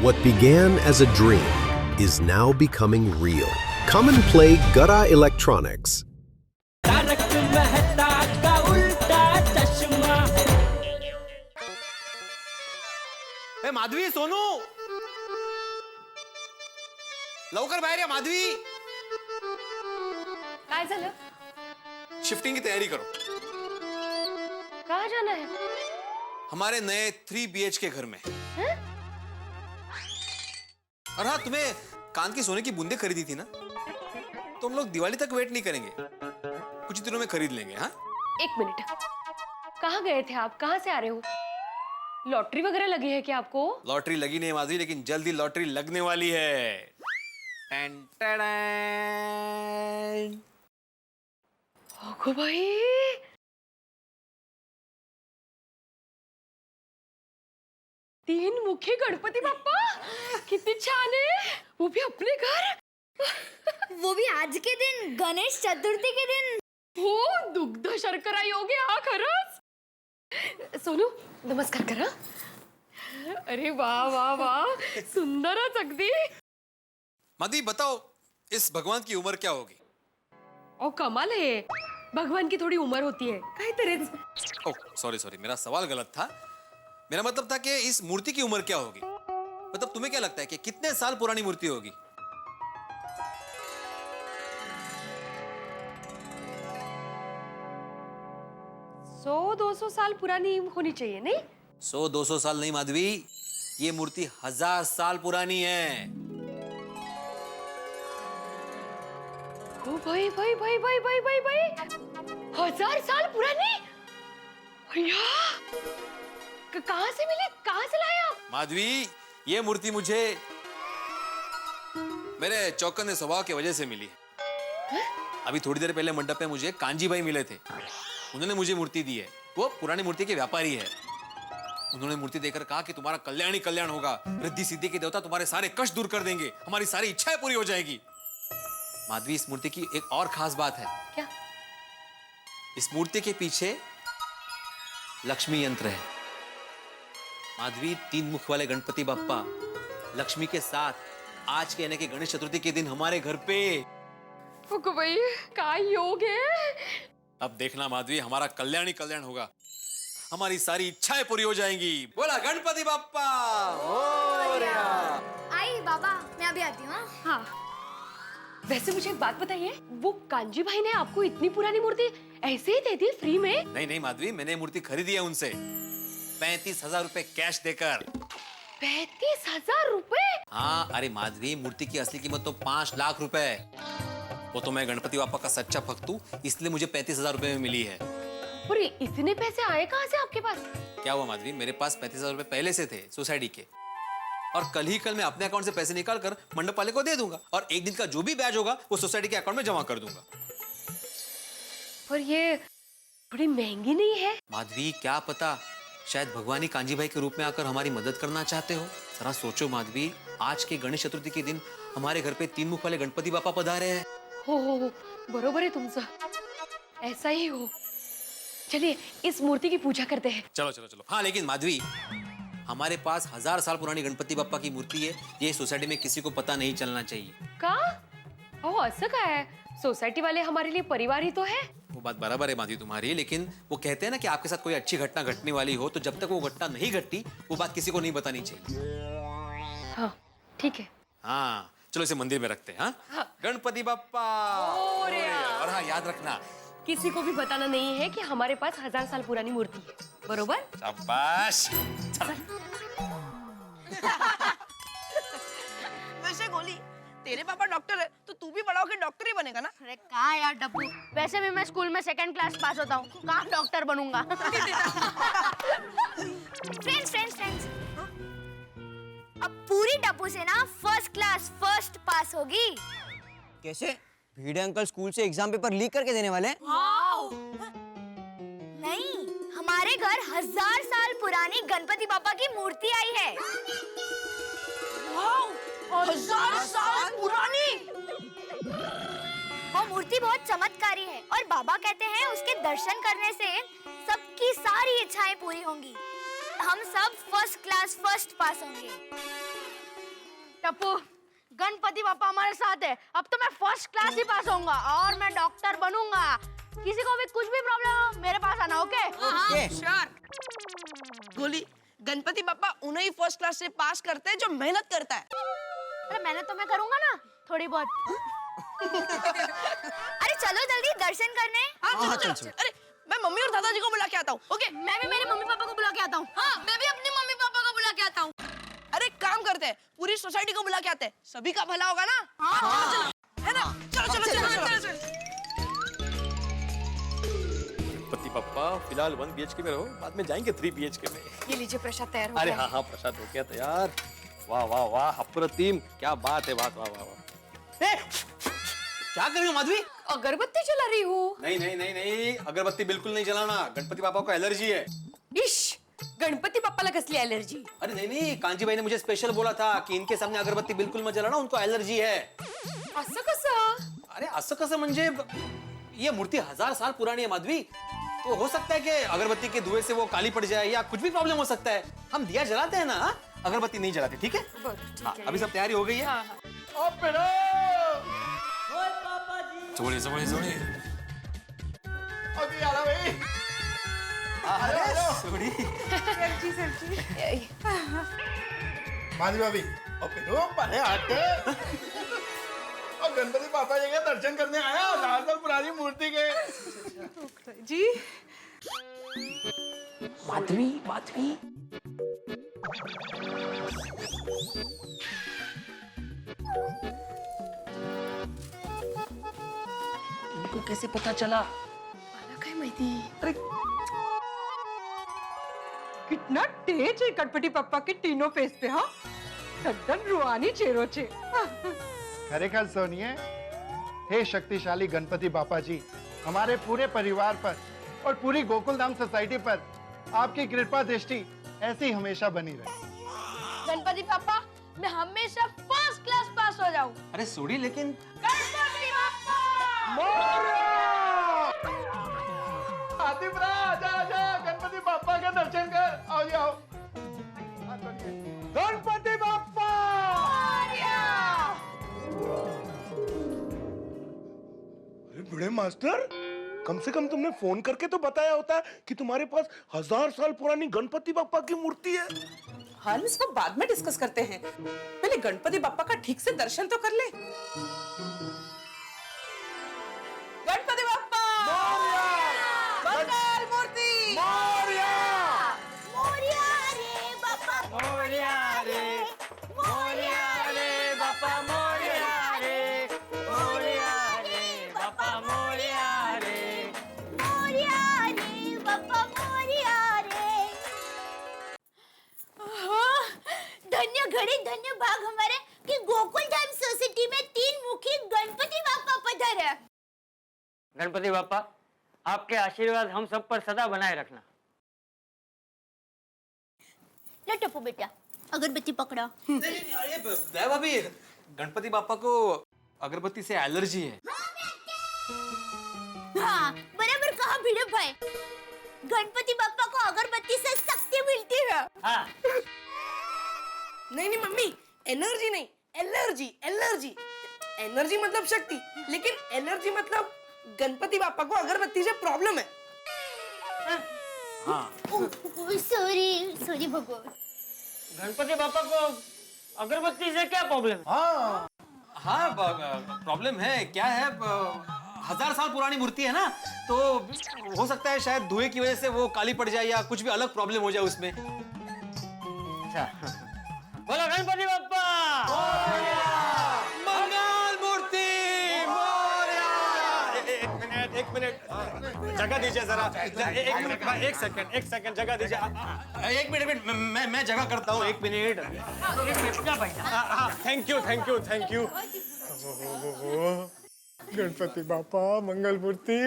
What began as a dream is now becoming real. Come and play Gada Electronics. Tarak Mehta का उल्टा चश्मा। ए माधवी, सोनू, लवकर बाहेर या. माधवी, काय झालं? शिफ्टिंग की तैयारी करो. कहाँ जाना है? हमारे नए 3 BHK घर में. और हाँ, तुम्हें कान की सोने की बूंदे खरीदी थी ना, तो हम लोग दिवाली तक वेट नहीं करेंगे, कुछ दिनों में खरीद लेंगे. हाँ, एक मिनट, कहाँ गए थे आप? कहाँ से आ रहे हो? लॉटरी वगैरह लगी है क्या आपको? लॉटरी लगी नहीं माधवी, लेकिन जल्दी लॉटरी लगने वाली है. Ton ton. ओगो भाई, तीन मुखी गणपती बाप्पा, किती छान आहे. वो भी अपने घर. वो भी आज के दिन, गणेश चतुर्थी के दिन. हो, दुग्ध शर्करा योग आहे हा खरंच. सोनू, नमस्कार करा. अरे वाह वाह वाह, सुंदरच अगदी. माधवी, बताओ इस भगवान की उम्र क्या होगी? ओ कमाल है, भगवान की थोड़ी उम्र होती है काहीतरीच. ओह सॉरी, मेरा सवाल गलत था. मेरा मतलब था कि इस मूर्ति की उम्र क्या होगी. मतलब तुम्हें क्या लगता है कि कितने साल पुरानी मूर्ति होगी? सौ 200 साल पुरानी होनी चाहिए नहीं? 100-200 साल नहीं माधवी, ये मूर्ति 1000 साल पुरानी है. ओ भाई भाई भाई भाई भाई भाई भाई, 1000 साल पुरानी. भैया, कहाँ से मिली, कहाँ से लाए आप? माधवी, ये मूर्ति मुझे मेरे चौकन्ने स्वभाव की वजह से मिली है. अभी थोड़ी देर पहले मंडप में मुझे कांजी भाई मिले थे. उन्होंने मुझे मूर्ति दी है. वो पुरानी मूर्ति के व्यापारी है. उन्होंने मूर्ति देकर कहा कि तुम्हारा कल्याण ही कल्याण होगा, रिद्धि सिद्धि के देवता तुम्हारे सारे कष्ट दूर कर देंगे, हमारी सारी इच्छाएं पूरी हो जाएगी. माधवी, इस मूर्ति की एक और खास बात है. क्या? इस मूर्ति के पीछे लक्ष्मी यंत्र है. माधवी, 3 मुख वाले गणपति बप्पा लक्ष्मी के साथ आज के यानी कि गणेश चतुर्थी के दिन हमारे घर पे. ओगो भाई, क्या योग है. अब देखना माधवी, हमारा कल्याण ही कल्याण होगा, हमारी सारी इच्छाएं पूरी हो जाएंगी. बोला गणपति बप्पा मोरया. आई बाबा, मैं अभी आती हूँ. हाँ, वैसे मुझे एक बात बताइए, वो कांजी भाई ने आपको इतनी पुरानी मूर्ति ऐसे ही दे दी फ्री में? नहीं माधवी, मैंने मूर्ति खरीदी है उनसे 35,000 रुपए कैश देकर. 35,000 रुपए? हाँ, अरे माधवी, मूर्ति की असली कीमत तो 5 लाख रुपए है. वो तो मैं गणपति बापा का सच्चा भक्त हूँ, इसलिए मुझे 35,000 रुपए में मिली है. अरे इतने पैसे आए कहाँ से आपके पास? क्या हुआ माधवी, मेरे पास 35,000 रुपए पहले से थे सोसाइटी के, और कल ही मैं अपने अकाउंट से पैसे निकाल कर मंडप वाले को दे दूंगा, और एक दिन का जो भी ब्याज होगा वो सोसाइटी के अकाउंट में जमा कर दूंगा. पर ये थोड़ी महंगी नहीं है? माधवी, क्या पता, शायद भगवान ही कांजी भाई के रूप में आकर हमारी मदद करना चाहते हो. जरा सोचो माधवी, आज के गणेश चतुर्थी के दिन हमारे घर पे 3 मुख वाले गणपति बापा पधारे हैं. हो, बरोबर है तुमचं, ऐसा ही हो. चलिए इस मूर्ति की पूजा करते हैं. चलो. हाँ, लेकिन माधवी, हमारे पास 1000 साल पुरानी गणपति बापा की मूर्ति है, ये सोसाइटी में किसी को पता नहीं चलना चाहिए. का? ओ असं काय? सोसाइटी वाले हमारे लिए परिवार ही तो है. वो बात बराबर है माधवी तुम्हारी, लेकिन वो कहते हैं ना कि आपके साथ कोई अच्छी घटना घटने वाली हो तो जब तक वो घटना नहीं घटती वो बात किसी को नहीं बतानी चाहिए. हाँ ठीक है. हाँ, चलो इसे मंदिर में रखते हैं. हाँ? गणपति बप्पा मोरया. और हाँ, याद रखना, किसी को भी बताना नहीं है कि हमारे पास 1000 साल पुरानी मूर्ति है. बरोबर? शाबाश. वैसे गोली, तेरे पापा डॉक्टर है तो तू भी बड़ा होकर डॉक्टर ही बनेगा ना? अरे कहाँ यार डब्बू, वैसे भी मैं स्कूल में 2nd क्लास पास होता हूँ, कहाँ डॉक्टर बनूंगा. फ्रेंड्स, अब पूरी डब्बू से ना 1st क्लास फर्स्ट पास होगी. कैसे? भिड़े अंकल स्कूल से एग्जाम पेपर लीक करके देने वाले हैं? नहीं, हमारे घर 1000 साल पुरानी गणपति बापा की मूर्ति आई है. 1000 साल पुरानी? वो मूर्ति बहुत चमत्कारी है और बाबा कहते हैं उसके दर्शन करने से सबकी सारी इच्छाएं पूरी होंगी. हम सब 1st क्लास फर्स्ट पास होंगे. टप्पू, गणपति पापा हमारे साथ है। अब तो मैं फर्स्ट क्लास ही पास होऊंगा और मैं डॉक्टर बनूंगा। किसी को भी कुछ भी प्रॉब्लम हो मेरे पास आना, ओके? ओके। श्योर। गोली, गणपति पापा उन्हें ही फर्स्ट क्लास से पास करते हैं जो मेहनत करता है। अरे मेहनत तो मैं करूंगा ना, थोड़ी बहुत। अरे चलो जल्दी दर्शन करने। हाँ, चलो। अरे मैं मम्मी और दादाजी को बुला के आता हूँ, ओके? मैं भी मेरे मम्मी पापा को बुला के आता हूँ। हाँ, मैं भी अपनी मम्मी पापा को बुला के आता हूँ। अरे काम करते हैं, पूरी सोसाइटी को बुला के आते हैं, सभी का भला होगा ना? हाँ। चलो, है ना? चलो। पति पापा फिलहाल 1 BHK में रहो, बाद में जाएंगे 3 BHK में। ये लीजिए प्रसाद तैयार हो अरे गया। हाँ, प्रसाद हो गया तैयार। वाह वाह वाह, अप्रतिम, क्या बात है, बात, वाह वाह वाह। क्या कर रही हो माधवी? अगरबत्ती जला रही हूँ। नहीं, अगरबत्ती बिल्कुल नहीं जलाना, गणपति पापा को एलर्जी है। इश, गणपती बाप्पाला कसली अलर्जी? अरे नहीं, कांजी भाई ने मुझे स्पेशल बोला था कि इनके सामने अगरबत्ती बिल्कुल मत जलाना, उनको एलर्जी है। असं कसं? अरे असं कसं म्हणजे ये मूर्ति 1000 साल पुरानी है माधवी, तो हो सकता है कि अगरबत्ती के धुएं से वो काली पड़ जाए या कुछ भी प्रॉब्लम हो सकता है। हम दिया जलाते हैं ना, अगरबत्ती नहीं जलाते, ठीक है? हाँ, अभी सब तैयारी हो गई है। सोड़े सोड़ी माधवी भाभी और फिर पहले आते और गणपति पापा जी के दर्शन करने आया 1000 साल पुरानी मूर्ति के। जी माधवी इनको कैसे पता चला? मला काय माहिती? अरे कितना तेज है गणपति पप्पा के तीनों फेस पे, हाँ एकदम रूहानी चेहरों छे। खरेखर सोनिए, हे शक्तिशाली गणपति बापा जी, हमारे पूरे परिवार पर और पूरी गोकुलधाम सोसाइटी पर आपकी कृपा दृष्टि ऐसी हमेशा बनी रहे। गणपति पापा, मैं हमेशा फर्स्ट क्लास पास हो जाऊँ। अरे सोड़ी, लेकिन गणपति पापा! आतिफ आजा गणपति बापा का दर्शन कर। आओ जी आओ। गणपति बापा! अरे बड़े मास्टर, कम से कम तुमने फोन करके तो बताया होता कि तुम्हारे पास 1000 साल पुरानी गणपति बापा की मूर्ति है। हम इसको बाद में डिस्कस करते हैं, पहले गणपति बापा का ठीक से दर्शन तो कर ले। गणपति बापा मंगल मूर्ति मोरिया रे बापा, मोरिया रे बापा, मोरिया रे बापा, मोरिया रे बापा, मोरिया रे। धन्य घड़ी धन्य भाग हमारे कि गोकुलधाम सोसाइटी में 3 मुखी गणपति बापा पधारे हैं। गणपति बापा, आपके आशीर्वाद हम सब पर सदा बनाए रखना। ले टप्पू बेटा, अगरबत्ती पकड़ा। अरे दया भाभी, गणपति बापा को अगरबत्ती से एलर्जी है। हाँ, बराबर कहा भिड़े भाई। गणपति बापा को अगरबत्ती से शक्ति मिलती है। हाँ, नहीं मम्मी, एनर्जी नहीं, एलर्जी। एनर्जी मतलब शक्ति, लेकिन एलर्जी मतलब गणपति बापा को अगरबत्ती से प्रॉब्लम है। सॉरी भगवान। गणपति बापा को अगरबत्ती से क्या प्रॉब्लम है? हाँ, प्रॉब्लम है, क्या है, 1000 साल पुरानी मूर्ति है ना, तो हो सकता है शायद धुएं की वजह से वो काली पड़ जाए या कुछ भी अलग प्रॉब्लम हो जाए उसमें। अच्छा, बोलो गणपति बापा मंगल मूर्ति मोरया। एक मिनट जगह दीजिए जरा। एक सेकंड जगह दीजिए। एक मिनट मैं जगह करता हूँ। 1 मिनट। Thank you. गणपति बापा मंगल मूर्ति।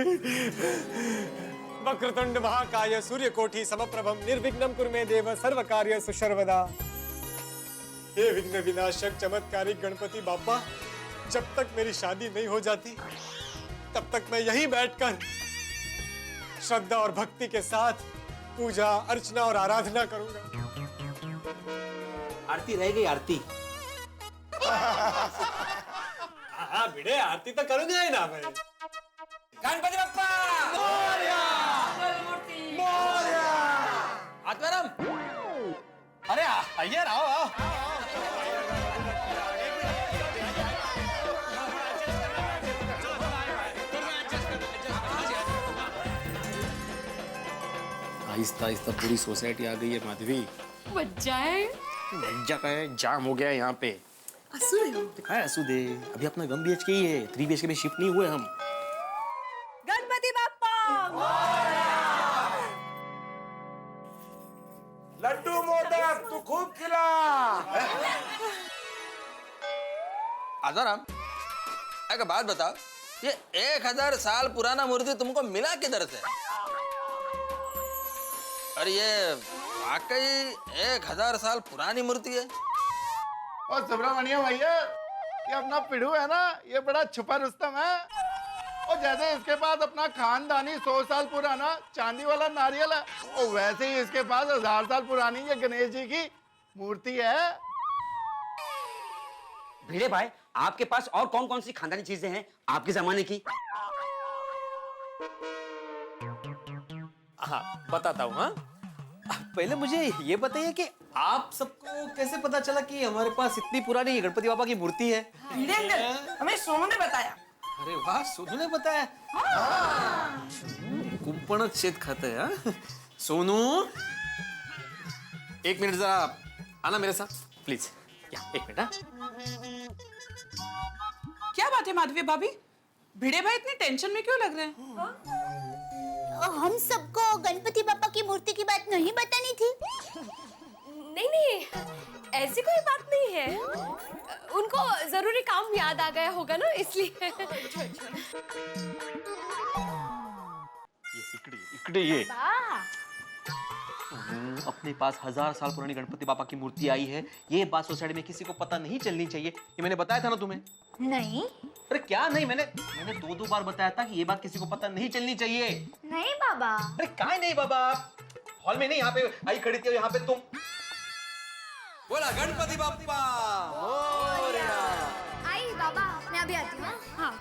वक्रतुंड महाकाय सूर्यकोटि समप्रभम निर्विघ्नं कुरु मे देव सर्व कार्येषु सर्वदा। हे विघ्न विनाशक चमत्कारिक गणपति बापा, जब तक मेरी शादी नहीं हो जाती तब तक मैं यहीं बैठकर श्रद्धा और भक्ति के साथ पूजा अर्चना और आराधना करूंगा। आरती रह गई, आरती। हाँ भिड़े आरती तो करूंगा ही ना मैं। गणपति बप्पा आत्माराम, अरे आइए, आओ आओ। आहिस्ता आहिस्ता पूरी सोसाइटी आ गई है माधवी। बच्चाए लज्जा का है, जाम हो गया है यहाँ पे। दिखाए असुदे, अभी अपना गम BHK ही है, 3 BHK में शिफ्ट नहीं हुए हम। गणपति बाप्पा लड्डू मोदक तू खूब खिला। आजाराम, एक बात बताओ, ये 1000 साल पुराना मूर्ति तुमको मिला किधर से? और ये वाकई 1000 साल पुरानी मूर्ति है? और सुब्रमण्यम भैया, ये अपना पिड़ू है ना, ये बड़ा छुपा रुस्तम है। और जैसे इसके पास अपना खानदानी 100 साल पुराना चांदी वाला नारियल है, और वैसे ही इसके पास 1000 साल पुरानी ये गणेश जी की मूर्ति है। भिड़े भाई, आपके पास और कौन कौन सी खानदानी चीजें हैं आपके जमाने की? हाँ बताता हूँ। हाँ, पहले मुझे ये बताइए कि आप सबको कैसे पता चला कि हमारे पास इतनी पुरानी गणपति बाबा की मूर्ति है? भिड़े अंकल, हमें सोनू ने बताया। अरे वाह, सोनू ने बताया। कुंपणच शेत खाता है। हाँ? सोनू, 1 मिनट जरा आना मेरे साथ प्लीज। या 1 मिनट। हाँ? क्या बात है माधवी भाभी, भिड़े भाई इतनी टेंशन में क्यों लग रहे हैं? हम सबको गणपति बापा की मूर्ति की बात नहीं बतानी थी? नहीं नहीं, ऐसी कोई बात नहीं है। उनको जरूरी काम याद आ गया होगा ना, इसलिए। ये इकड़े ये अपने पास 1000 साल पुरानी गणपति बाबा की मूर्ति आई है, ये बात सोसाइटी में किसी को पता नहीं चलनी चाहिए। ये मैंने बताया था ना तुम्हें? नहीं अरे क्या नहीं, मैंने 2 बार बताया था कि ये बात किसी को पता नहीं चलनी चाहिए। नहीं बाबा। अरे काय नहीं बाबा, हॉल में नहीं, यहाँ पे आई खड़ी थी, यहाँ पे तुम। बोला गणपति बाप्पा। आई बाबा, मैं अभी आती हूँ। हाँ,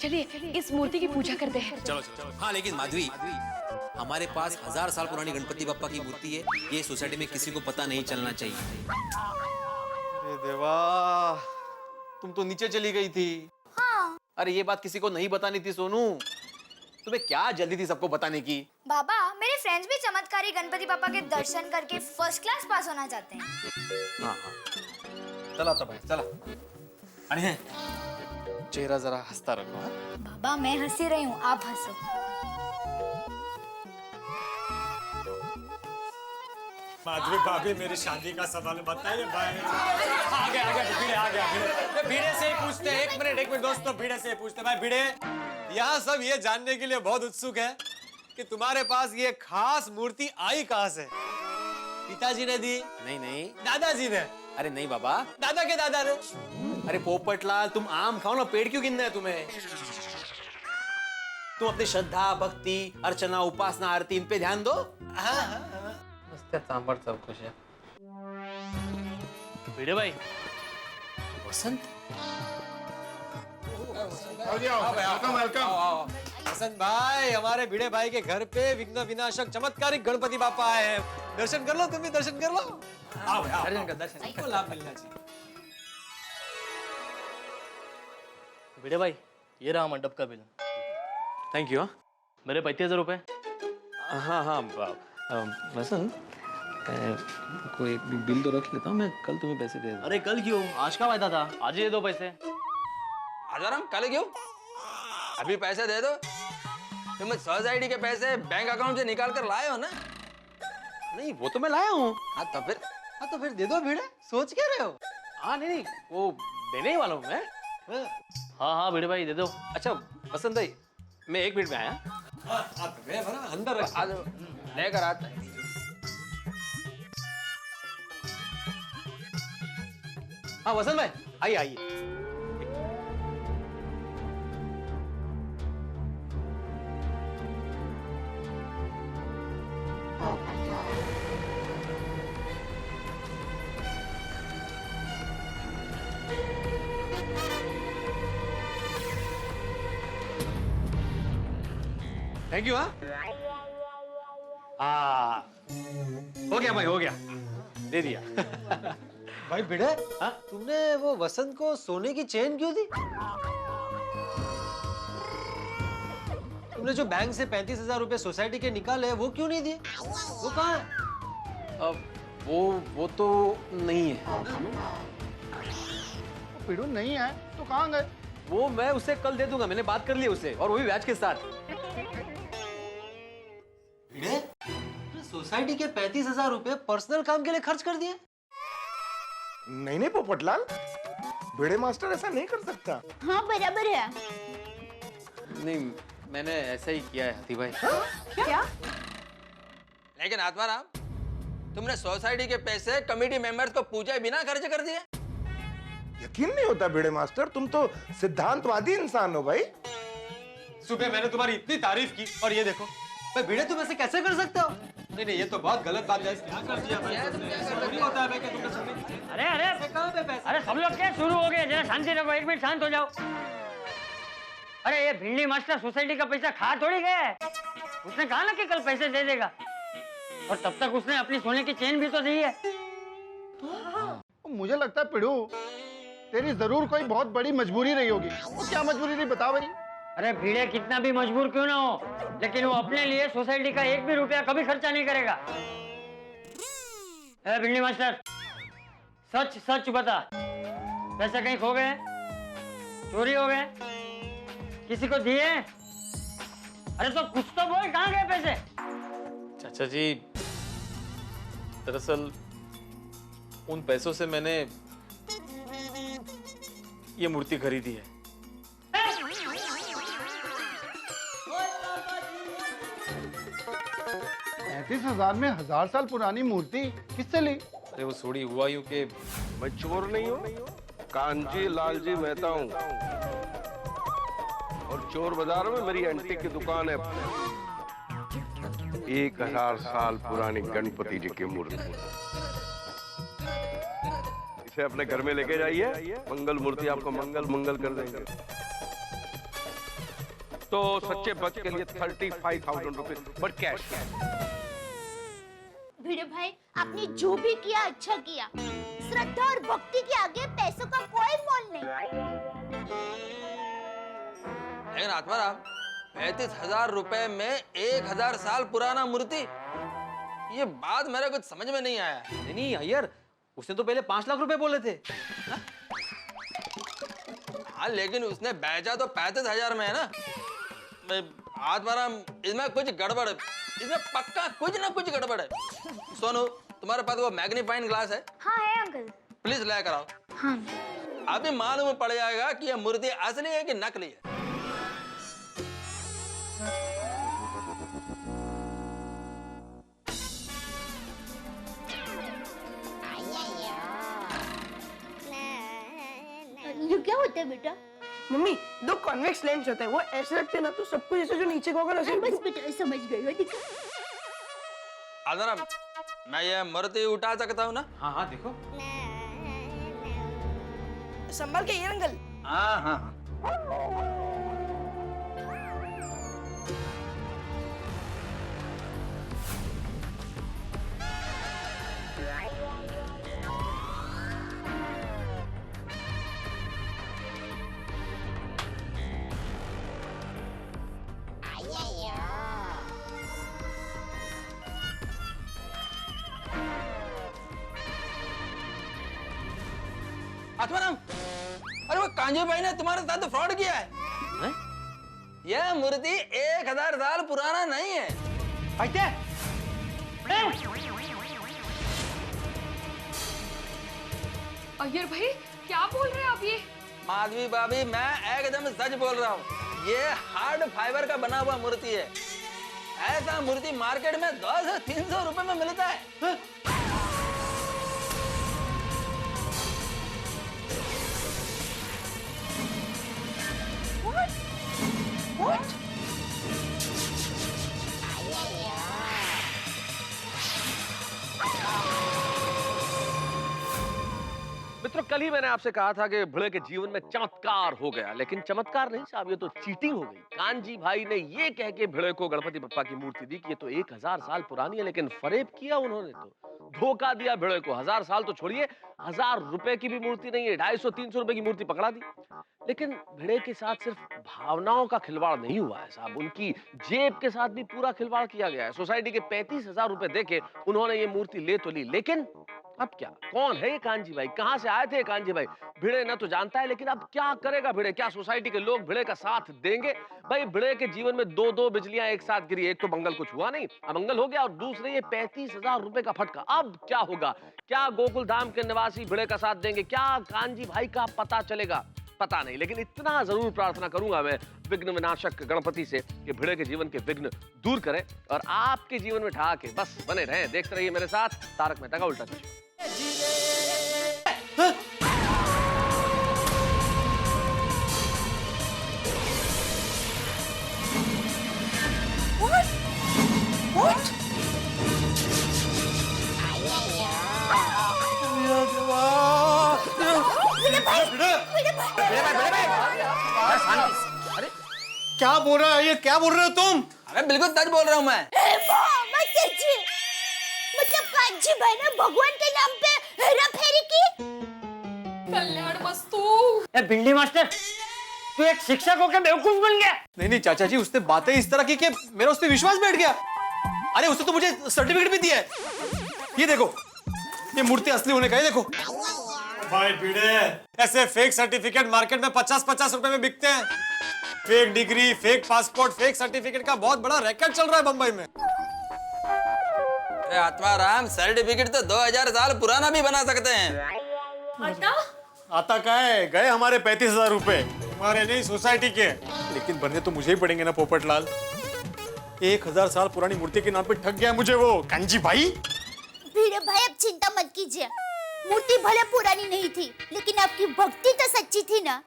चलिए इस मूर्ति की पूजा करते हैं। चलो चलो। हाँ लेकिन माधवी, हमारे पास 1000 साल पुरानी गणपति बाप्पा की मूर्ति है, ये सोसाइटी में किसी को पता नहीं चलना चाहिए। अरे देवा, तुम तो नीचे चली गई थी। हाँ। अरे ये बात किसी को नहीं बतानी थी सोनू, तुम्हें क्या जल्दी थी सबको बताने की? बाबा, मेरे फ्रेंड्स भी चमत्कारी गणपति बापा के दर्शन करके फर्स्ट क्लास पास होना चाहते हैं। हाँ हाँ, चला तो भाई चला। अरे चेहरा जरा हंसता रखो। हाँ? बाबा मैं हंसी रही हूँ, आप हंसो। माधवी भाभी, मेरी शादी का सवाल बताइए भाई। आ गया भिड़े से ही पूछते हैं। 1 मिनट दोस्तों, भिड़े से ही पूछते भाई। भिड़े, यहाँ सब ये जानने के लिए बहुत उत्सुक है कि तुम्हारे पास ये खास मूर्ति आई कहाँ से? पिताजी ने दी? नहीं, दादाजी ने? अरे नहीं बाबा, दादा के दादा ने? अरे पोपटलाल, तुम आम खाओ ना, पेड़ क्यों गिनना है तुम्हें? तुम अपनी श्रद्धा, भक्ति, अर्चना, उपासना, आरती, इन पे ध्यान दो। सांबर सब कुछ है। भिड़े भाई, वसंत, वेलकम। हसन भाई, हमारे भिड़े भाई के घर पे विघ्न विनाशक चमत्कारिक गणपति बापा आए हैं। दर्शन कर लो, तुम भी दर्शन कर लो। आओ दर्शन को लाभ मिलना चाहिए। भिड़े भाई, ये रहा मंडप का बिल। Thank you. मेरे 35,000 रुपए। हाँ वसंत, कोई बिल तो रख लेता हूँ मैं, कल तुम्हें पैसे दे दूँ। अरे कल क्यों, आज का वायदा था, आज ही दे दो पैसे। आजाराम, कल क्यों? अभी पैसे दे दो। तुम सोसाइटी के पैसे बैंक अकाउंट से निकाल कर लाए हो ना? नहीं, वो तो मैं लाया हूँ। हाँ तो फिर दे दो भिड़े, सोच क्या रहे हो? हाँ नहीं, वो देने ही वाला हूँ मैं। हाँ भिड़े भाई दे दो। अच्छा वसंत भाई, मैं 1 मिनट में आया। अंदर लेकर आता है। हाँ वसंत भाई, आइए। Thank you. हाँ हो गया भाई, हो गया, दे दिया। भाई भिड़े, हाँ? तुमने वो वसंत को सोने की चेन क्यों दी? तुमने जो बैंक से 35,000 रुपए सोसाइटी के निकाले वो क्यों नहीं दिए? वो कहाँ है? अब वो तो नहीं है। पिड़ू नहीं है तो कहाँ गए? वो मैं उसे कल दे दूंगा, मैंने बात कर ली उससे, और वो भी ब्याज के साथ। भिड़े, सोसाइटी के 35,000 रुपए पर्सनल काम के लिए खर्च कर दिए? नहीं नहीं पोपटलाल, भिड़े मास्टर ऐसा नहीं कर सकता। हाँ बराबर है। नहीं, मैंने ऐसा ही किया है हाथी भाई। क्या? लेकिन आत्माराम, तुमने सोसाइटी के पैसे कमेटी मेंबर्स को पूछे बिना खर्च कर दिए। यकीन नहीं होता भिड़े मास्टर, तुम तो सिद्धांतवादी इंसान हो भाई। सुबह मैंने तुम्हारी इतनी तारीफ की और ये देखो। भाई भिड़े, तुम ऐसे कैसे कर सकते हो? नहीं नहीं, ये तो बहुत गलत बात है। क्या कर दिया भाई? नहीं होता है भाई कि तुमने सुनी। अरे सब लोग क्या शुरू हो गए? जरा शांति रखो, एक मिनट शांत हो जाओ। अरे ये भिंडी मास्टर सोसाइटी का पैसा खा थोड़ी गया है। उसने कहा ना कि कल पैसे दे देगा, और तब तक उसने अपनी सोने की चेन भी तो दी है। मुझे लगता है पिड़ू, तेरी जरूर कोई बहुत बड़ी मजबूरी रही होगी। वो क्या मजबूरी रही, बता भाई। अरे भिड़े कितना भी मजबूर क्यों ना हो, लेकिन वो अपने लिए सोसाइटी का एक भी रुपया कभी खर्चा नहीं करेगा। भिंडी मास्टर, सच सच बता, पैसे कहीं खो गए, चोरी हो गए, किसी को दिए? अरे तो कुछ तो बोल, कहाँ गए पैसे? चाचा जी, दरअसल उन पैसों से मैंने ये मूर्ति खरीदी है। 35,000 में 1000 साल पुरानी मूर्ति किससे ली? अरे वो थोड़ी हुआ यूं कि मैं चोर नहीं हूँ, कांजी लालजी मेहता हूँ, और चोर बाजार में मेरी एंटीक की दुकान है। 1000 साल पुरानी गणपति जी की मूर्ति, इसे अपने घर में लेके जाइए, मंगल मूर्ति आपको मंगल कर देंगे। तो सच्चे भक्त के लिए 35,000 रुपीज, बट कैश। भिड़े भाई, आपने जो भी किया अच्छा किया। श्रद्धा और भक्ति के आगे पैसों का कोई मोल नहीं। लेकिन आत्माराम, 35,000 रुपए में 1000 साल पुराना मूर्ति, ये बात मेरे कुछ समझ में नहीं आया। नहीं अय्यर, उसने तो पहले 5 लाख रुपए बोले थे। हाँ, लेकिन उसने बेचा तो 35,000 में है ना। आत्माराम, इसमें कुछ गड़बड़ है, इसमें पक्का कुछ ना कुछ गड़बड़ है। सोनू, तुम्हारे पास वो मैग्नीफाइंग ग्लास है? हाँ है अंकल। प्लीज लेकर आओ। हाँ। अभी मालूम पड़ जाएगा कि ये मूर्ति असली है कि नकली है। ये क्या होता है बेटा? मम्मी, 2 कॉन्वेक्स लेंस होते हैं, वो ऐसे रखते ना तो सब कुछ ऐसे जो नीचे को होगा ना, बस बेटा समझ गई हो। दिखा। आदराम, मैं ये मूर्ति उठा सकता हूँ ना? हाँ हाँ देखो। संभाल के ये अंकल। हाँ हाँ। आत्माराम, अरे वो कांजी भाई ने तुम्हारे साथ तो फ्रॉड किया है। यह मूर्ति 1000 साल पुराना नहीं है। अय्यर भाई, क्या बोल रहे हैं आप ये? माधवी भाभी, मैं एकदम सच बोल रहा हूँ। ये हार्ड फाइबर का बना हुआ मूर्ति है। ऐसा मूर्ति मार्केट में 200 से 300 रुपए में मिलता है। What? मित्रों, कल ही मैंने आपसे कहा था कि भिड़े के जीवन में चमत्कार हो गया, लेकिन चमत्कार नहीं साहब, ये तो चीटिंग हो गई। कांजी भाई ने ये कह के भिड़े को गणपति बप्पा की मूर्ति दी कि ये तो 1000 साल पुरानी है, लेकिन फरेब किया उन्होंने, तो धोखा दिया भिड़े को। 1000 साल तो छोड़िए, 1000 रुपए की भी मूर्ति नहीं है, 250-300 रुपए की मूर्ति पकड़ा दी। लेकिन भिड़े के साथ सिर्फ भावनाओं का खिलवाड़ नहीं हुआ है साहब, उनकी जेब के साथ भी पूरा खिलवाड़ किया गया है। सोसाइटी के 35,000 रुपए देके उन्होंने ये मूर्ति ले तो ली, लेकिन अब क्या? कौन है ये कांजी भाई? कहां से आए थे कांजी भाई? भिड़े न तो जानता है, लेकिन अब क्या करेगा भिड़े? क्या सोसाइटी के लोग भिड़े का साथ देंगे? भाई भिड़े के जीवन में 2-2 बिजलियां एक साथ गिरी, एक तो मंगल कुछ हुआ नहीं, अमंगल हो गया, और दूसरे ये 35,000 रुपए का फटका। अब क्या होगा? क्या गोकुल धाम के निवासी भिड़े का साथ देंगे? क्या कांजी भाई का पता चलेगा? पता नहीं, लेकिन इतना जरूर प्रार्थना करूंगा मैं विघ्न विनाशक गणपति से कि भिड़े के जीवन के विघ्न दूर करें और आपके जीवन में ठहाके बस बने रहें। देखते रहिए मेरे साथ तारक मेहता का उल्टा चश्मा। अरे क्या बोल रहा है ये? क्या बोल रहे हो तुम? अरे बिल्कुल सच बोल रहा हूँ मैं। मतलब कांजी भाई ने भगवान के नाम पे हेरा फेरी की। कल्याण वस्तु। ए भिंडी मास्टर, तू एक शिक्षक होकर बेवकूफ बन गया। नहीं नहीं चाचा जी, उसने बातें इस तरह की कि मेरा उस पर विश्वास बैठ गया। अरे उसने तो मुझे सर्टिफिकेट भी दिया है। ये देखो, ये मूर्ति असली होने का है, देखो। भाई भिड़े, ऐसे फेक सर्टिफिकेट मार्केट में 50-50 रुपए में बिकते हैं। Fake degree, fake passport, fake certificate का बहुत बड़ा रैकेट चल रहा है बंबई में। अरे आत्माराम, सर्टिफिकेट तो 2000 साल पुराना भी बना सकते हैं। आता क्या है? गए हमारे 35,000 रुपए, हमारे नहीं सोसाइटी के। लेकिन बनने तो मुझे ही पड़ेंगे ना पोपटलाल। 1000 साल पुरानी मूर्ति के नाम पे ठग गया मुझे वो कांजी भाई। भिड़े भाई अब चिंता मत कीजिए, मूर्ति भले पुरानी नहीं थी, लेकिन आपकी भक्ति तो सच्ची थी ना।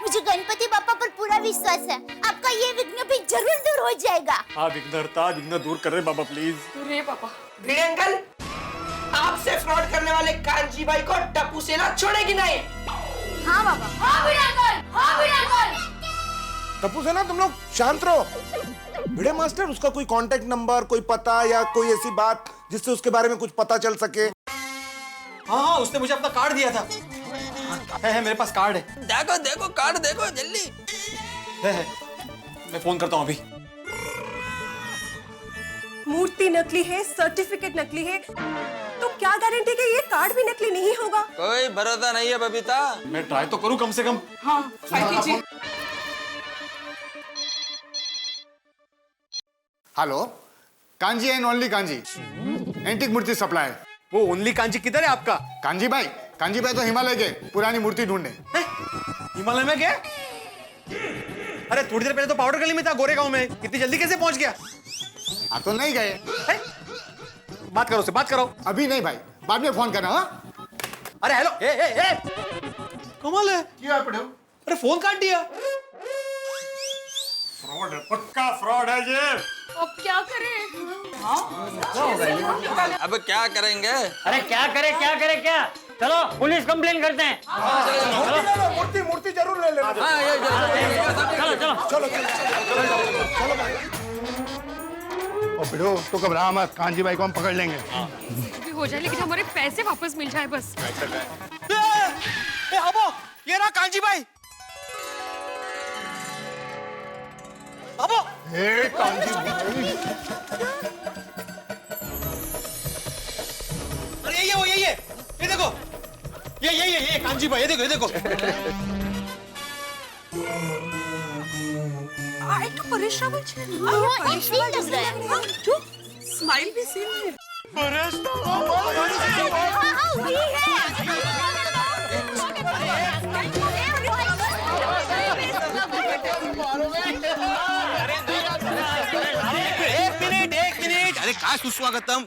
मुझे गणपति बापा पर पूरा विश्वास है, आपका ये विघ्न भी जरूर दूर हो जाएगा। हाँ विघ्नहर्ता, विघ्न दूर कर रहे बाबा प्लीज। अरे पापा। भिड़े अंकल, आपसे फ्रॉड करने वाले कांजी भाई को टप्पू सेना छोड़ेगी नहीं। हाँ बाबा। हाँ भिड़े अंकल, हाँ भिड़े अंकल। टप्पू से ना तुम लोग शांत रहो। भिड़े मास्टर, उसका कोई कांटेक्ट नंबर, कोई पता या कोई ऐसी बात जिससे उसके बारे में कुछ पता चल सके? हाँ, उसने मुझे अपना कार्ड दिया था। है मेरे पास कार्ड है। देखो देखो कार्ड देखो जल्दी। है। मैं फोन करता हूँ अभी। मूर्ति नकली है, सर्टिफिकेट नकली है, तो क्या गारंटी कि ये कार्ड भी नकली नहीं होगा? कोई भरोसा नहीं है बबीता। मैं ट्राई तो करूँ कम से कम। हाँ, ट्राई कीजिए। Hello, Kanji and only Kanji, antique मूर्ति सप्लाई। वो ओनली कांजी किधर है आपका? कांजी भाई तो हिमालय के पुरानी मूर्ति ढूंढने। हिमालय में क्या? अरे थोड़ी देर पहले तो पाउडर गली में था, गोरेगांव में। कितनी जल्दी कैसे पहुंच गया? आप तो नहीं गए। बात करो, से बात करो। अभी नहीं भाई, बाद में फोन करना। हाँ? अरे हेलो, कमाल है। क्या पढ़ो? अरे फोन काट दिया। फ्रॉड है, पक्का फ्रॉड है ये। अब क्या करें? अब क्या करेंगे? अरे क्या करे क्या? चलो पुलिस कंप्लेन करते हैं। मूर्ति जरूर ले लेना। हाँ ये चलो। और भिड़ो तो घबरा मत, कांजी भाई को हम पकड़ लेंगे। भी हो जाए, लेकिन हमारे पैसे वापस मिल जाए बस। अबो, ये रहा कांजी भाई। अबो, कांजी भाई। अरे ये देखो, ये कांजी भाई, ये देखो। आई तो परेश रावल છે। परेश रावल लग रहा है। जो स्माइल भी सेम है। परेश हाँ, वही है। एक मिनट। अरे का सुस्वागतम।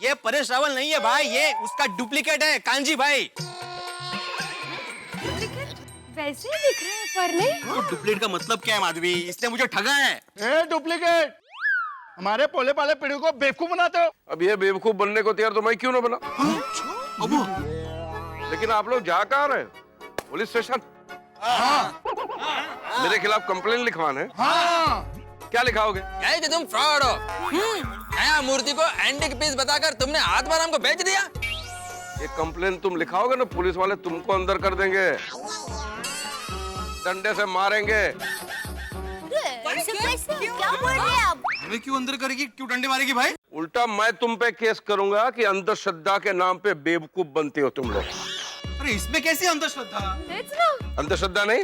ये परेश रावल नहीं है भाई, ये उसका डुप्लीकेट है, कांजी भाई। वैसे ही दिख रहे हैं पर नहीं। तो डुप्लीकेट का मतलब क्या है माधवी? इसने मुझे ठगा है। डुप्लीकेट, हमारे पोले पाले पीढ़ी को बेवकूफ बनाते हो। अब ये बेवकूफ बनने को तैयार तो मैं क्यों ना बना? अबू लेकिन आप लोग जा कहाँ रहे हो? Police station? मेरे खिलाफ कंप्लेन लिखवाने? क्या लिखाओगे? क्या कि तुम फ्रॉड हो। नया मूर्ति को एंटीक पीस बताकर तुमने हाथ मार हमको बेच दिया। ये कंप्लेन तुम लिखाओगे ना, पुलिस वाले तुमको अंदर कर देंगे, डंडे से मारेंगे। क्या बोल रहे हैं आप? हमें क्यों अंदर करेगी, क्यों डंडे मारेगी भाई? उल्टा मैं तुम पे केस करूंगा कि अंधश्रद्धा के नाम पे बेवकूफ बनते हो तुम लोग। अरे इसमें कैसी अंधश्रद्धा? अंधश्रद्धा नहीं,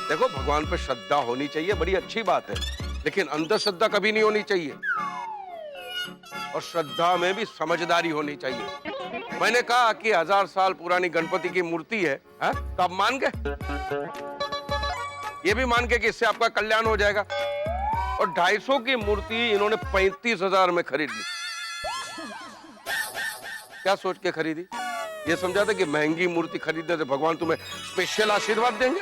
देखो भगवान पे श्रद्धा होनी चाहिए, बड़ी अच्छी बात है, लेकिन अंधश्रद्धा कभी नहीं होनी चाहिए। और श्रद्धा में भी समझदारी होनी चाहिए। मैंने कहा कि 1000 साल पुरानी गणपति की मूर्ति है, तो आप मान गए? ये भी मान के कि इससे आपका कल्याण हो जाएगा। और 250 की मूर्ति इन्होंने 35,000 में खरीद ली। क्या सोच के खरीदी? ये समझा था कि महंगी मूर्ति खरीदने से भगवान तुम्हें स्पेशल आशीर्वाद देंगे?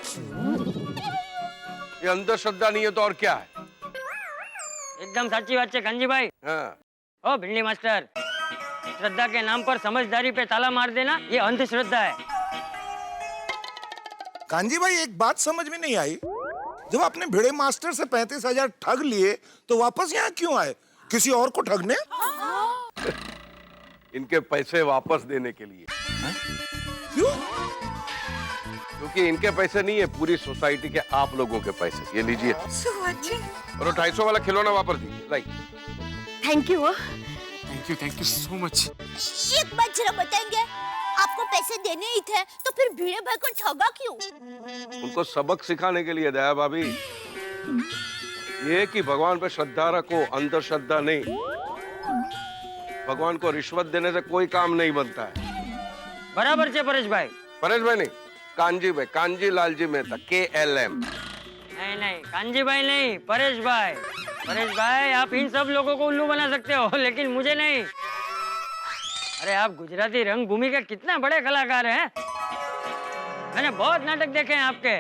ये अंधश्रद्धा नहीं है तो और क्या है? एकदम साची बात है कांजी भाई। हाँ। ओ भिंडी मास्टर, श्रद्धा के नाम पर समझदारी पे ताला मार देना ये अंधश्रद्धा है। कांजी भाई एक बात समझ में नहीं आई, जब आपने भिड़े मास्टर से 35,000 ठग लिए तो वापस यहाँ क्यों आए? किसी और को ठगने? इनके पैसे वापस देने के लिए। क्यों? क्योंकि इनके पैसे नहीं है, पूरी सोसाइटी के आप लोगों के पैसे। ये लीजिए और 250 वाला खिलौना वापस दीजिए। Like thank you. Thank you so much. एक बात जरा बताएंगे, आपको पैसे देने ही थे तो फिर भिड़े भाई को ठगा क्यों? उनको सबक सिखाने के लिए दया भाभी, ये कि भगवान पे श्रद्धा रखो, अंधश्रद्धा नहीं। भगवान को रिश्वत देने से कोई काम नहीं बनता है। बराबर से परेश भाई। परेश भाई नहीं, कांजी भाई, कांजी लालजी मेहता, KLM। नहीं कांजी भाई नहीं, परेश भाई। परेश भाई आप इन सब लोगों को उल्लू बना सकते हो, लेकिन मुझे नहीं। अरे आप गुजराती रंगभूमि के कितने बड़े कलाकार हैं। मैंने बहुत नाटक देखे हैं आपके।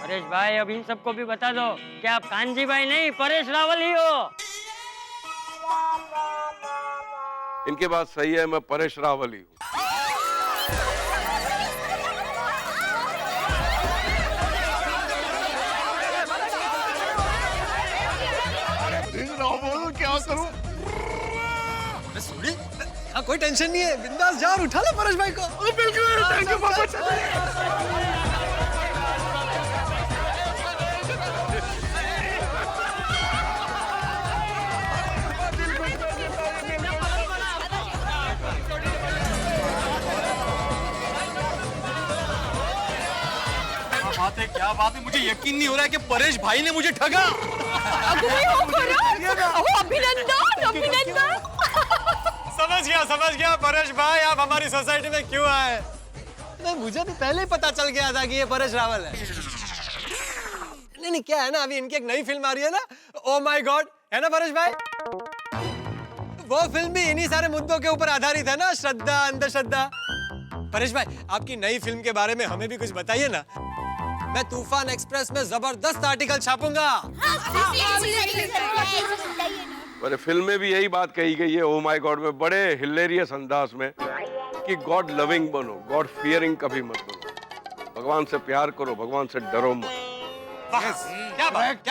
परेश भाई अब इन सबको भी बता दो कि आप कांजी भाई नहीं, परेश रावल ही हो। इनकी बात सही है, मैं परेश रावल ही हूँ। क्या करूं? कोई टेंशन नहीं है, बिंदास जा और उठा लो परेश भाई को। बिल्कुल, थैंक यू पापा। क्या बात है, मुझे यकीन नहीं हो रहा है कि परेश भाई ने मुझे ठगा। अभिनंदन। समझ गया परेश भाई, आप हमारी सोसाइटी में क्यों आए। नहीं, मुझे तो पहले ही पता चल गया था कि ये परेश रावल है। नहीं क्या है ना, अभी इनकी एक नई फिल्म आ रही है ना, ओ माय गॉड, है ना परेश भाई? वो फिल्म भी इन्हीं सारे मुद्दों के ऊपर आधारित है ना, श्रद्धा अंधश्रद्धा। परेश भाई आपकी नई फिल्म के बारे में हमें भी कुछ बताइए ना। मैं तूफान एक्सप्रेस में जबरदस्त आर्टिकल छापूंगा। अरे फिल्म में भी यही बात कही गई है, ओ माय गॉड में, बड़े हिलेरियस अंदाज में, कि गॉड लविंग बनो, गॉड फियरिंग कभी मत बनो। भगवान से प्यार करो, भगवान से डरो मत। क्या बात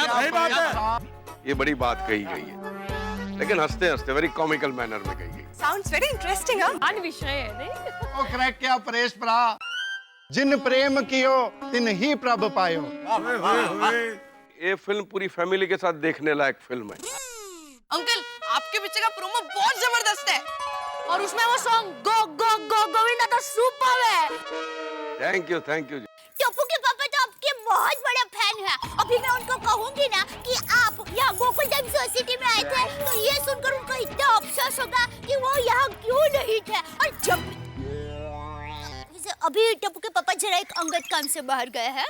है? ये बड़ी बात कही गई है, लेकिन हंसते हंसते, वेरी कॉमिकल मैनर में कही गई। Sounds very interesting. हाँ विषय है नहीं? ओ क्रैक क्या परेश प्रा, जिन प्रेम कियो तिन ही प्रभ पायो। ये फिल्म पूरी फैमिली के साथ देखने लायक फिल्म है। अंकल आपके पिक्चर का प्रोमो बहुत जबरदस्त है, और उसमें वो सॉन्ग गो गो गो गोविंदा तो सुपर है। थैंक यू टप्पू के पापा तो आपके बहुत बड़े फैन हैं। अभी मैं उनको कहूंगी ना कि आप यहाँ गोकुल धाम सोसाइटी में आए थे, तो ये सुनकर उनको इतना अफसोस होगा कि वो यहाँ क्यों नहीं थे। और जब अभी टप्पू के पापा जरा एक अंगत काम से बाहर गए हैं,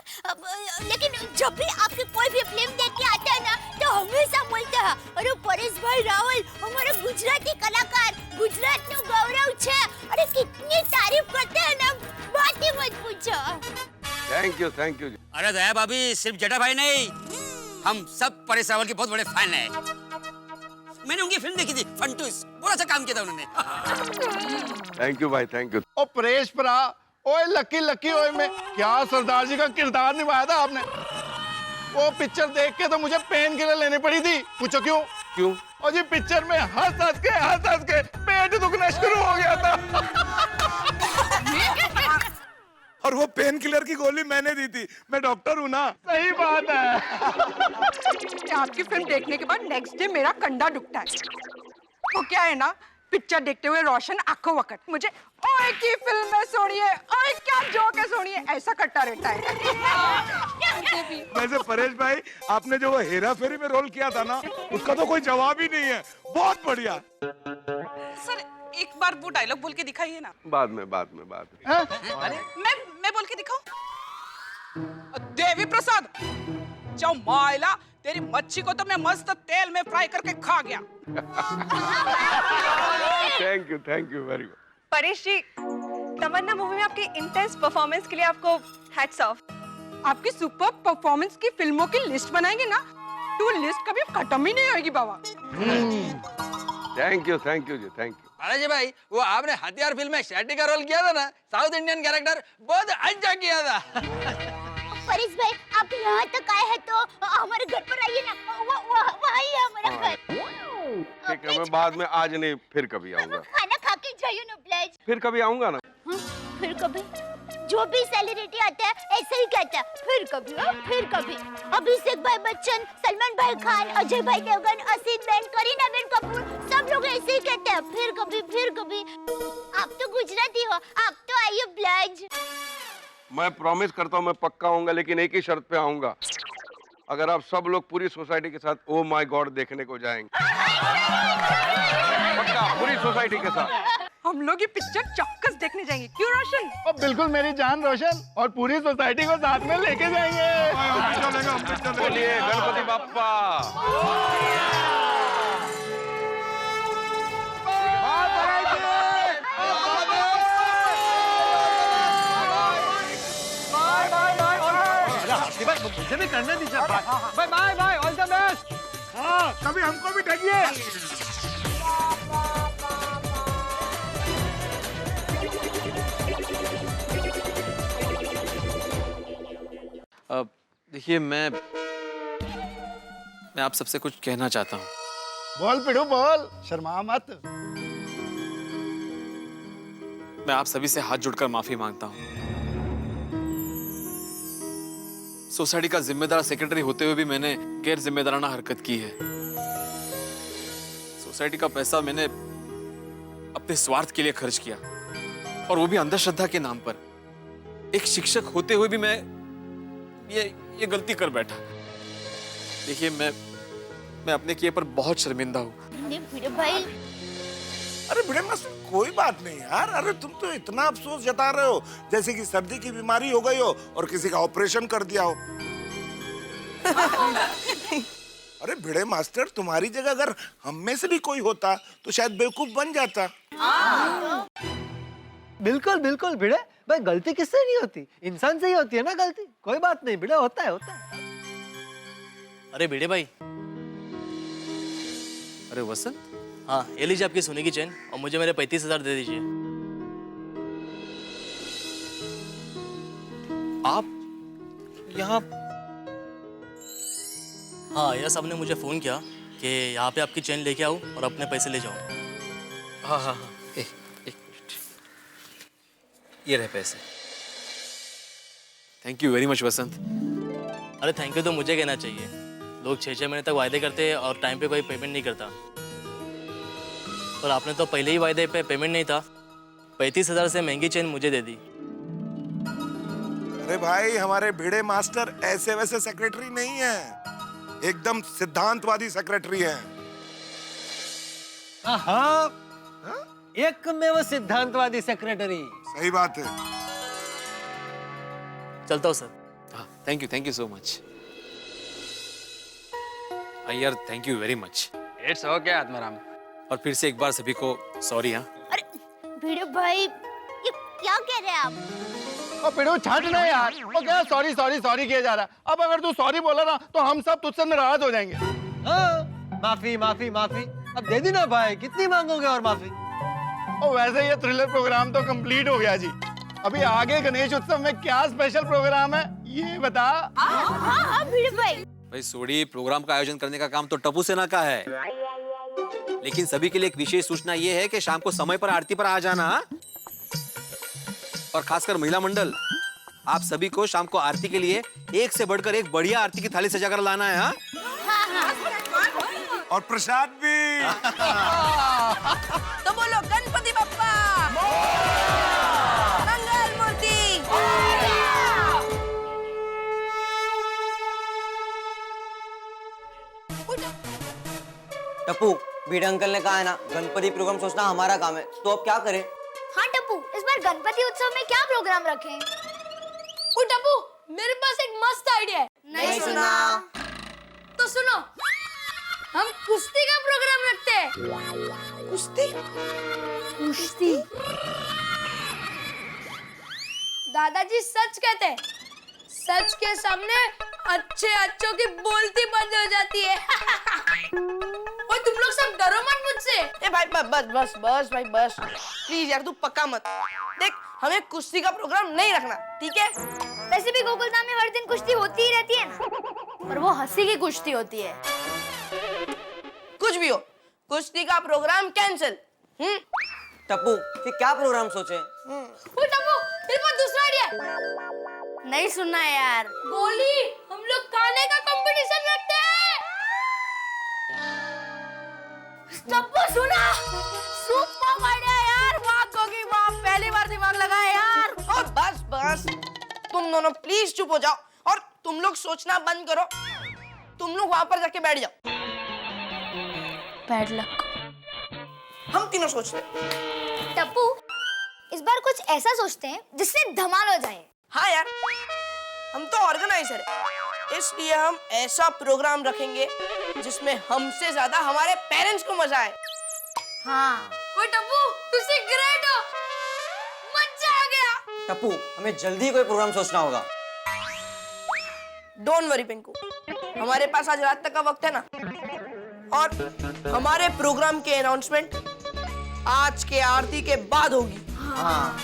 लेकिन जब भी आपकी कोई भी फिल्म देख के आते हैं ना, तो हमेशा बोलते हैं, अरे परेश भाई रावल हमारे गुजराती कलाकार, गुजरात नु गौरव छे। अरे कितनी तारीफ करते हैं ना, बात ही मत पूछो। Thank you. अरे दया भाभी, सिर्फ जेठा भाई नहीं, हम सब परेश रावल के बहुत बड़े फैन हैं। मैंने उनकी फिल्म देखी थी फंटूस, बहुत अच्छा काम किया था उन्होंने। थैंक यू भाई, थैंक यू। ओ परेश परा, ओए लकी लकी, ओए मैं क्या सरदार जी का किरदार निभाया था आपने। वो पिक्चर देख के तो मुझे पेन किलर लेनी पड़ी थी। पूछो क्यों? क्यों? और जी पिक्चर में हंस हंस के पेट दुखना शुरू हो गया था। और वो पेन किलर की गोली मैंने दी थी, मैं डॉक्टर हूँ ना। सही बात है। आपकी फिल्म देखने के बाद नेक्स्ट डे मेरा कंधा दुखता है। वो क्या है ना, पिक्चर देखते हुए रोशन आंखों वक्त मुझे ओए की फिल्म में सोनिए, ओए क्या जोक है सोनिए, ऐसा करता रहता है। वैसे परेश भाई, आपने जो वो हेरा फेरी में रोल किया था ना, उसका तो कोई जवाब ही नहीं है। बहुत बढ़िया। सर एक बार वो डायलॉग बोल के दिखाइए ना। बाद में। मैं बोल के दिखाऊं? देवी प्रसाद, जाओ मायला, तेरी मच्छी को तो मैं मस्त तेल में फ्राई करके खा गया। Thank you very much. Paresh ji, Tamanna movie में आपकी इंटेंस परफॉर्मेंस के लिए आपको हैट्स ऑफ। आपकी सुपर परफॉर्मेंस की फिल्मों की लिस्ट बनाएंगे ना, तो लिस्ट कभी खत्म ही नहीं होगी बाबा। थैंक यू जी, थैंक यू। बालाजी भाई, वो आपने हथियार फिल्म में शेट्टी का रोल किया था ना, साउथ इंडियन कैरेक्टर बहुत अच्छा किया था। परेश भाई, आप यहाँ तक आए हैं तो हमारे घर पर आइए ना, वही है हमारा घर। ठीक है, मैं बाद में, आज नहीं, फिर कभी आऊंगा। खाना खा के जाइए ना प्लीज। फिर कभी आऊंगा ना। फिर कभी? जो भी सेलिब्रिटी आता है ऐसे ही कहता है, फिर कभी, फिर कभी। अभिषेक भाई बच्चन, सलमान भाई खान, अजय भाई देवगन, असित बेन, करीना बेन कपूर, सब लोग ऐसे ही कहते हैं, फिर कभी, फिर कभी। आप तो गुजराती हो, आप तो आइए प्लीज। मैं प्रॉमिस करता हूँ, मैं पक्का आऊंगा, लेकिन एक ही शर्त पे आऊंगा। अगर आप सब लोग पूरी सोसाइटी के साथ ओ माय गॉड देखने को जाएंगे। पक्का, पूरी सोसाइटी के साथ। हम लोग ये पिक्चर चौक्कस देखने जाएंगे, क्यों रोशन? और बिल्कुल मेरी जान रोशन, और पूरी सोसाइटी को साथ में लेके जाएंगे। बोलिए गणपति बाप्पा। मुझे भी करने दीजिए। Bye all the best. हाँ, कभी हमको भी ठगिए। देखिए, मैं आप सबसे कुछ कहना चाहता हूँ। बोल पिड़ू बोल, शर्मा मत। मैं आप सभी से हाथ जोड़कर माफी मांगता हूँ। सोसाइटी का जिम्मेदार सेक्रेटरी होते हुए भी मैंने गैर जिम्मेदाराना हरकत की है। सोसाइटी का पैसा मैंने अपने स्वार्थ के लिए खर्च किया, और वो भी अंधश्रद्धा के नाम पर। एक शिक्षक होते हुए भी मैं ये गलती कर बैठा। देखिए, मैं अपने किए पर बहुत शर्मिंदा हूँ। भिड़े भाई, अरे भिड़े मास्टर, कोई बात नहीं यार। अरे तुम तो इतना अफसोस जता रहे हो जैसे कि सर्दी की बीमारी हो गई हो और किसी का ऑपरेशन कर दिया हो। अरे भिड़े मास्टर, तुम्हारी जगह अगर हम में से भी कोई होता तो शायद बेवकूफ बन जाता। बिल्कुल बिल्कुल भिड़े भाई, गलती किससे नहीं होती, इंसान से ही होती है ना गलती। कोई बात नहीं भिड़े, होता है। अरे भिड़े भाई। अरे वसंत। हाँ, ये लीजिए आपकी सोने की चेन, और मुझे मेरे 35,000 दे दीजिए। आप यहाँ? हाँ, यह साहब ने मुझे फोन किया कि यहाँ पे आपकी चेन लेके आओ और अपने पैसे ले जाओ। हाँ, एक मिनट, ये रहे पैसे। थैंक यू वेरी मच वसंत। अरे थैंक यू तो मुझे कहना चाहिए। लोग 6-6 महीने तक वायदे करते हैं और टाइम पे कोई पेमेंट नहीं करता, और आपने तो पहले ही वायदे पे पेमेंट नहीं था। 35,000 से महंगी चेन मुझे दे दी। अरे भाई, हमारे भिड़े मास्टर ऐसे वैसे सेक्रेटरी नहीं है, एकदम सिद्धांतवादी सेक्रेटरी है। हाँ, एक में वो सिद्धांतवादी सेक्रेटरी। सही बात है। चलता हूँ सर। हाँ, थैंक यू सो मच यार, thank you very much. It's okay Atmaram. और फिर से एक बार सभी को सॉरी। हाँ भिड़े भाई, ये क्या कह रहे हैं आप? और पिड़ू छट ना यार, वो क्या सॉरी सॉरी सॉरी किया जा रहा है। अब अगर तू सॉरी बोला ना तो हम सब तुझसे नाराज हो जाएंगे। हाँ, माफी माफी माफी, अब दे दी ना भाई, कितनी मांगोगे और माफी? और वैसे ये थ्रिलर प्रोग्राम तो कंप्लीट हो गया जी। अभी आगे गणेश उत्सव में क्या स्पेशल प्रोग्राम है ये बता। हाँ भिड़े भाई। भाई सोडी, प्रोग्राम का आयोजन करने का काम तो टप्पू सेना का है, लेकिन सभी के लिए एक विशेष सूचना ये है कि शाम को समय पर आरती पर आ जाना। और खासकर महिला मंडल, आप सभी को शाम को आरती के लिए एक से बढ़कर एक बढ़िया आरती की थाली सजाकर लाना है। और प्रसाद भी। तो बोलो गणपति बप्पा मंगल मूर्ति। टप्पू, भिड़े अंकल ने कहा है ना, गणपति प्रोग्राम सोचना हमारा काम है, तो अब क्या करें? हाँ टप्पू, इस बार गणपति उत्सव में क्या प्रोग्राम रखें? ओ टप्पू, मेरे पास एक मस्त आइडिया है। नहीं सुना। तो सुनो, हम कुश्ती का प्रोग्राम रखते हैं। कुश्ती? कुश्ती। दादाजी सच कहते हैं, सच के सामने अच्छे अच्छों की बोलती बंद हो जाती है। और तुम लोग सब डरो मत मुझसे। ए भाई बस भाई बस, प्लीज यार तू पक्का मत। देख, हमें कुश्ती का प्रोग्राम नहीं रखना, ठीक है? वैसे भी गोकुलधाम में हर दिन कुश्ती होती ही रहती है ना, पर वो हंसी की कुश्ती होती है। कुछ भी हो, कुश्ती का प्रोग्राम कैंसिल। टप्पू, फिर क्या प्रोग्राम सोचे? ओ टप्पू, तेरे पास दूसरा आइडिया है। नहीं सुनना यार। गोली, हम लोग खाने का कंपटीशन रखते हैं। टप्पू सुना, सुपर आइडिया यार, वाह गोगी वाह, पहली बार दिमाग लगाया यार। और बस तुम दोनों प्लीज चुप हो जाओ और तुम लोग सोचना बंद करो। तुम लोग वहां पर जाके बैठ जाओ। Bad luck. हम तीनों सोचते हैं। टप्पू, इस बार कुछ ऐसा सोचते हैं जिससे धमाल हो जाए। हाँ यार, हम तो ऑर्गेनाइजर है, इसलिए हम ऐसा प्रोग्राम रखेंगे जिसमें हमसे ज्यादा हमारे पेरेंट्स को मजा आए। हाँ। ओ टप्पू, तुझसे ग्रेट हो, मजा आ गया। टप्पू, हमें जल्दी कोई प्रोग्राम सोचना होगा। डोंट वरी पिंकू, हमारे पास आज रात तक का वक्त है ना, और हमारे प्रोग्राम की अनाउंसमेंट आज के आरती के बाद होगी। हाँ।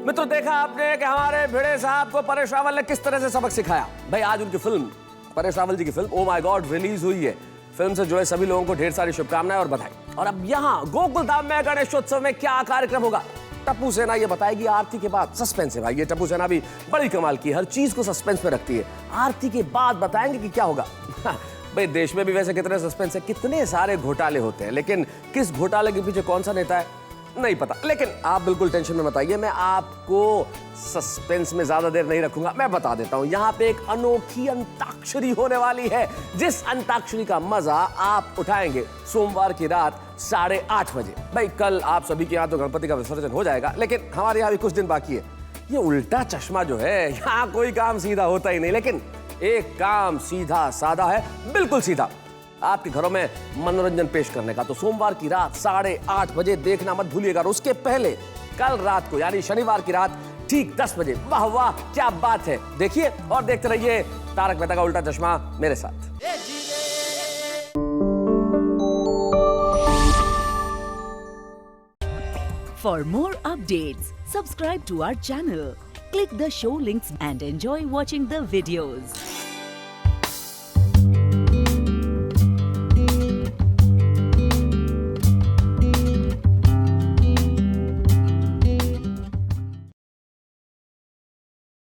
मित्रों, देखा आपने कि हमारे भिड़े साहब को परेश रावल ने किस तरह से सबक सिखाया। भाई, आज उनकी फिल्म, परेश रावल जी की film oh my God release हुई है। फिल्म से जुड़े सभी लोगों को ढेर सारी शुभकामनाएं और बधाई। और अब यहाँ गोकुलधाम में गणेशोत्सव में क्या कार्यक्रम होगा, टप्पू सेना ये बताएगी। आरती के बाद सस्पेंस है भाई, ये टप्पू सेना भी बड़ी कमाल की, हर चीज को सस्पेंस में रखती है। आरती के बाद बताएंगे कि क्या होगा। भाई, देश में भी वैसे कितने सस्पेंस है, कितने सारे घोटाले होते हैं, लेकिन किस घोटाले के पीछे कौन सा नेता है नहीं पता। लेकिन आप बिल्कुल टेंशन में मत आइए, मैं आपको सस्पेंस में ज्यादा देर नहीं रखूंगा। मैं बता देता हूं, यहाँ पे एक अनोखी अंताक्षरी होने वाली है, जिस अंताक्षरी का मजा आप उठाएंगे सोमवार की रात 8:30 बजे। भाई, कल आप सभी के यहाँ तो गणपति का विसर्जन हो जाएगा, लेकिन हमारे यहाँ भी कुछ दिन बाकी है। ये उल्टा चश्मा जो है, यहाँ कोई काम सीधा होता ही नहीं, लेकिन एक काम सीधा साधा है, बिल्कुल सीधा, आपके घरों में मनोरंजन पेश करने का। तो सोमवार की रात 8:30 बजे देखना मत भूलिएगा। और उसके पहले कल रात को, यानी शनिवार की रात ठीक 10 बजे, वाह वाह क्या बात है, देखिए और देखते रहिए तारक मेहता का उल्टा चश्मा मेरे साथ। For more updates, subscribe to our channel, click the show links and enjoy watching the videos.